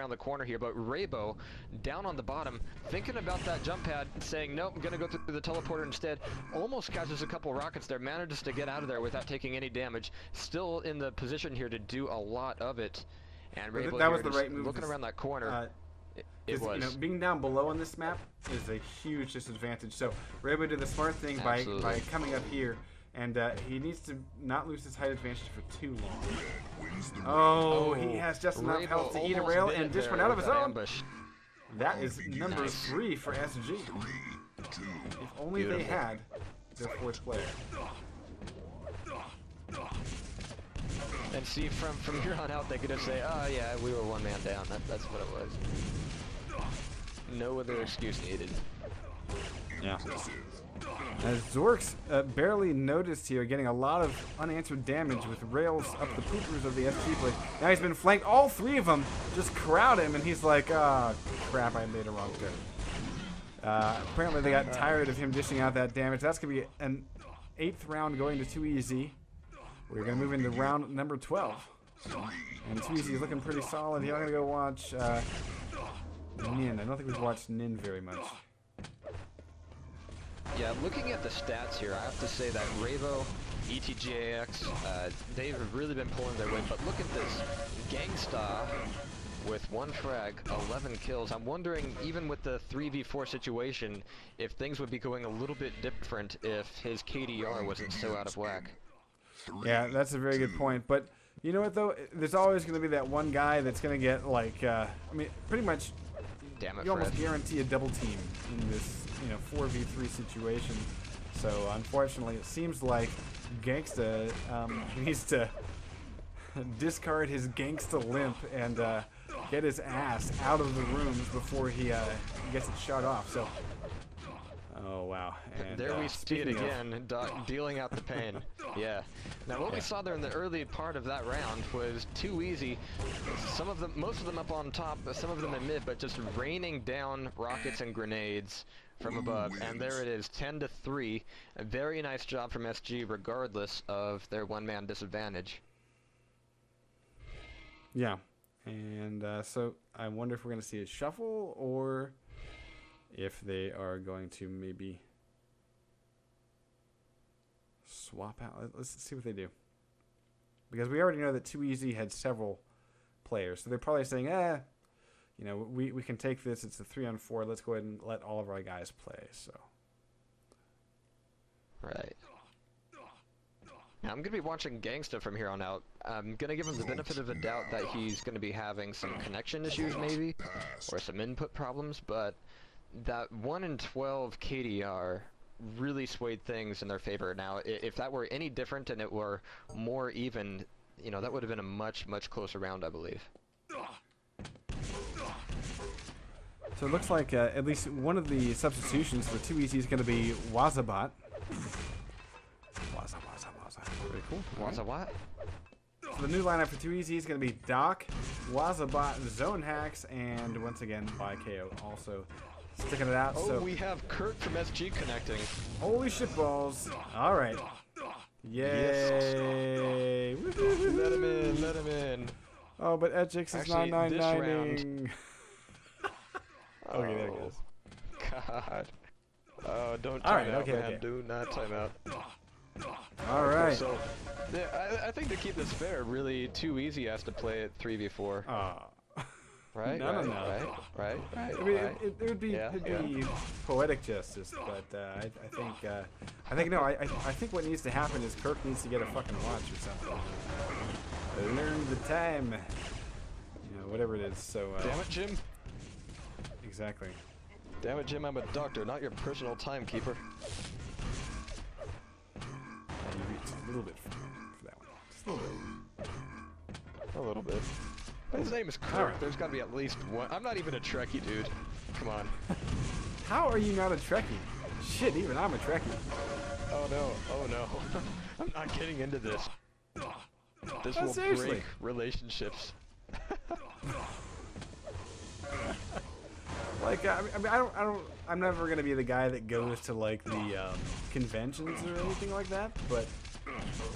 around the corner here, but Raybo down on the bottom, thinking about that jump pad, saying, nope, I'm gonna go through the teleporter instead. Almost catches a couple rockets there, manages to get out of there without taking any damage. Still in the position here to do a lot of it. And Raybo that was the right move. Looking around that corner. It was. You know, being down below on this map is a huge disadvantage. So Raybo did the smart thing by coming up here, and he needs to not lose his height advantage for too long. Oh, he has just enough health to eat a rail and dish one out of his own. Ambush. That is number 3 for SG. If only they had their 4th player. And see, from here on out, they could just say, oh yeah, we were one man down. That's what it was. No other excuse needed. Yeah. As Zorks barely noticed here, getting a lot of unanswered damage with rails up the poopers of the SG plate. Now he's been flanked. All 3 of them just crowd him, and he's like, oh, crap, I made a wrong turn. Apparently they got tired of him dishing out that damage. That's going to be an 8th round going to 2EZ. We're going to move into round number 12. And 2EZ is looking pretty solid here. I'm going to go watch Nin. I don't think we've watched Nin very much. Yeah, looking at the stats here, I have to say that Raybo, ETGAX, they've really been pulling their weight. But look at this. Gangsta with 1 frag, 11 kills. I'm wondering, even with the 3v4 situation, if things would be going a little bit different if his KDR wasn't so out of whack. Yeah, that's a very good point. But you know what, though? There's always going to be that one guy that's going to get, like, I mean, pretty much, Damn it, you almost guarantee a double team in this, 4v3 situation. So, unfortunately, it seems like Gangsta needs to discard his Gangsta limp and get his ass out of the rooms before he gets it shut off. So, oh wow! And there we see it again, dealing out the pain. Yeah. Now what we saw there in the early part of that round was 2EZ. Some of them, most of them up on top, some of them in mid, but just raining down rockets and grenades from above. And there it is, 10-3. A very nice job from SG, regardless of their one-man disadvantage. Yeah, and so I wonder if we're going to see a shuffle or if they are going to maybe swap out. Let's see what they do. Because we already know that 2EZ had several players. So they're probably saying, we can take this. It's a 3-on-4. Let's go ahead and let all of our guys play. So. Right. Now, I'm going to be watching Gangsta from here on out. I'm going to give him the benefit of the doubt that he's going to be having some connection issues maybe, or some input problems, but that 1 in 12 KDR really swayed things in their favor. Now, if that were any different and it were more even, that would have been a much, much closer round, I believe. So it looks like at least one of the substitutions for 2EZ is going to be Wazabot. Waza. Very cool. Waza what? So the new lineup for 2EZ is going to be Doc, Wazabot, Zone Hacks, and once again, by KO also sticking it out. Oh, so we have Kurt from SG connecting. Holy shit balls. All right. Yay. Yes. Let him in. Oh, but Edgix is 999ing. Okay, there it goes. God. Oh, don't time out, man. Okay. Do not time out. All right. So, I think to keep this fair, really 2EZ has to play it 3v4. Right? No. Right. I mean, it would be poetic justice, but I think what needs to happen is Kirk needs to get a fucking watch or something. Learn the time. Whatever it is. So. Damn it, Jim. Exactly. Damn it, Jim. I'm a doctor, not your personal timekeeper. You reached a little bit for that one. Just a little bit. A little bit. His name is Kirk. There's got to be at least one. I'm not even a Trekkie, dude. Come on. How are you not a Trekkie? Shit, even I'm a Trekkie. Oh no. I'm not getting into this. This will break relationships. Like, I'm never gonna be the guy that goes to like the conventions or anything like that. But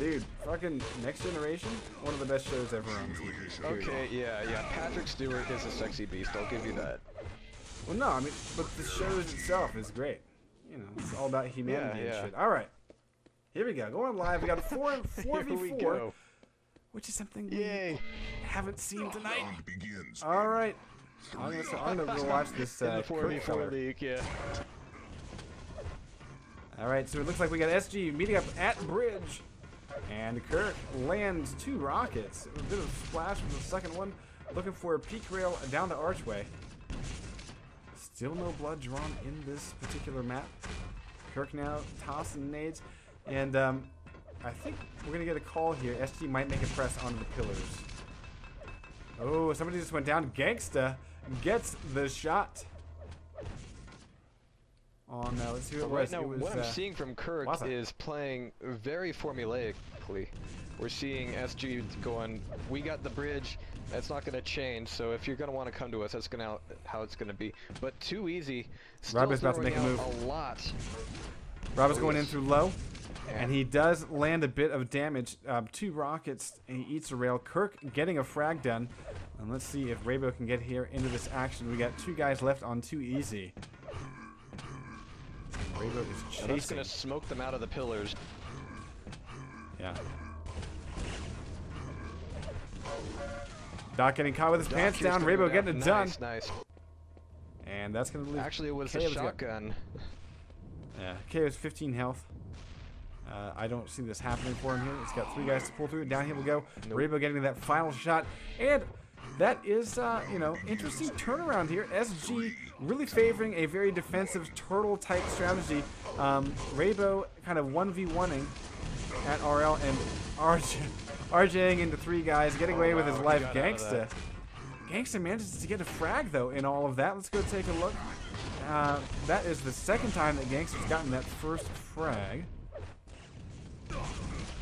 Dude, fucking Next Generation, one of the best shows ever on TV. Okay, yeah. Patrick Stewart is a sexy beast. I'll give you that. Well, no, I mean, but the show itself is great. You know, it's all about humanity and shit. All right, here we go. Going live. We got a 4v4, which is something we haven't seen tonight. All right, I'm gonna go watch this. In the 4v4 league, yeah. All right, so it looks like we got SG meeting up at bridge, and Kirk lands 2 rockets. A bit of a splash from the second one, looking for a peak rail down the archway. Still no blood drawn in this particular map. Kirk now tossing nades, and I think we're gonna get a call here. SG might make a press onto the pillars. Oh, somebody just went down. Gangsta gets the shot. On let's see who it was. Right now, what I'm seeing from Kirk is playing very formulaically. We're seeing SG going, we got the bridge, that's not going to change, so if you're going to want to come to us, that's gonna how it's going to be. But too easy. Rob is about to make a move. A lot. Rob is going in through low, and he does land a bit of damage. 2 rockets, and he eats a rail. Kirk getting a frag done. And let's see if Raybo can get here into this action. We got 2 guys left on Too Easy. Raybo is chasing. That's going to smoke them out of the pillars. Yeah. Doc getting caught with his pants down. Raybo getting it done. Nice. And that's going to leave. Actually, it was a shotgun. Yeah. KO's 15 health. I don't see this happening for him here. He's got 3 guys to pull through. Down he will go. Nope. Raybo getting that final shot. And that is, you know, interesting turnaround here. SG really favoring a very defensive turtle-type strategy. Raybo kind of 1v1ing at RL, and RJing into 3 guys, getting away with his life. Gangsta manages to get a frag, though, in all of that. Let's go take a look. That is the second time that Gangsta's gotten that first frag.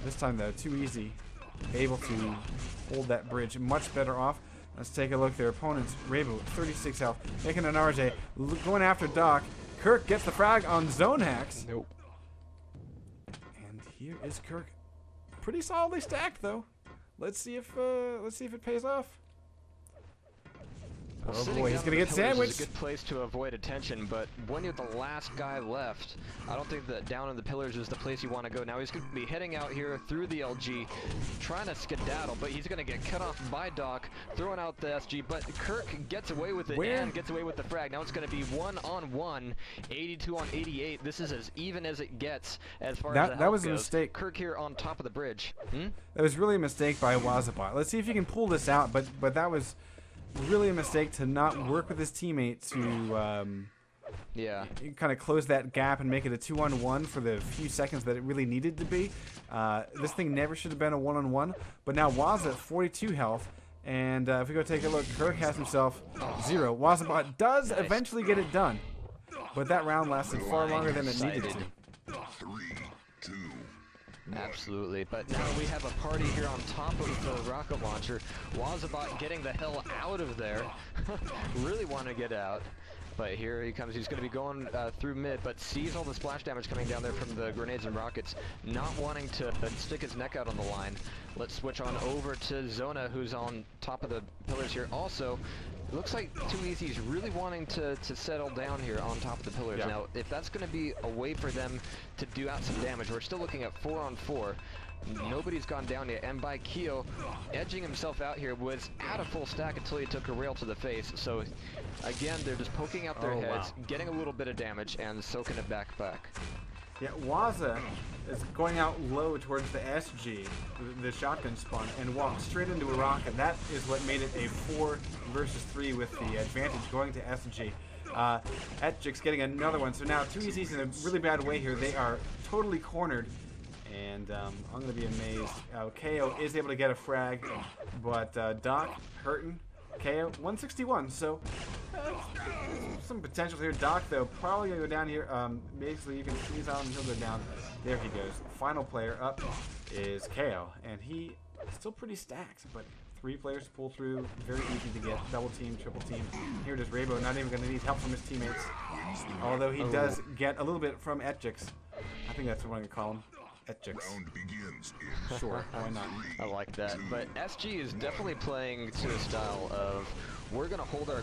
This time, though, Too Easy able to hold that bridge much better off. Let's take a look. Their opponents, Raybo, 36 health, making an RJ, going after Doc. Kirk gets the frag on Zone Hacks. Nope. And here is Kirk, pretty solidly stacked though. Let's see if it pays off. Oh boy, he's gonna get sandwiched. It's a good place to avoid attention, but when you're the last guy left, I don't think that down in the pillars is the place you want to go. Now he's gonna be heading out here through the LG, trying to skedaddle, but he's gonna get cut off by Doc, throwing out the SG, but Kirk gets away with it and gets away with the frag. Now it's gonna be 1-on-1, 82 on 88. This is as even as it gets as far as that was a mistake. Kirk here on top of the bridge. That was really a mistake by Wazabot. Let's see if you can pull this out, but that was really a mistake to not work with his teammate to kind of close that gap and make it a 2-on-1 for the few seconds that it really needed to be. This thing never should have been a 1-on-1, but now Waz at 42 health, and if we go take a look, Kirk has himself 0. Wazabot does eventually get it done, but that round lasted far longer than it needed to. 3, 2. Absolutely, but now we have a party here on top of the rocket launcher. Wazabot getting the hell out of there. Really want to get out. But here he comes. He's going to be going through mid, but sees all the splash damage coming down there from the grenades and rockets, not wanting to stick his neck out on the line. Let's switch on over to Zona, who's on top of the pillars here. Also, it looks like Too Easy's really wanting to settle down here on top of the pillars. Now, if that's going to be a way for them to do out some damage, we're still looking at 4-on-4. Nobody's gone down yet, and by Keo edging himself out here was at a full stack until he took a rail to the face. So again, they're just poking out their heads, getting a little bit of damage, and soaking it back. Yeah, Waza is going out low towards the SG, the shotgun spawn, and walked straight into a rocket. That is what made it a 4 versus 3 with the advantage going to SG. Etchik's getting another one, so now Too Easy's in a really bad way here. They are totally cornered. And I'm going to be amazed. KO is able to get a frag, but Doc hurting. KO 161, so some potential here. Doc, though, probably going to go down here. Basically, you can squeeze out and he'll go down. There he goes. Final player up is KO, and he is still pretty stacked, but 3 players to pull through. Very easy to get. Double team, triple team. Here it is, Raybo, not even going to need help from his teammates. Although he does get a little bit from Etchix. I think that's what I'm going to call him. Etchix. Round begins in Sure, why not? I like that. But SG is definitely playing to a style of we're gonna hold our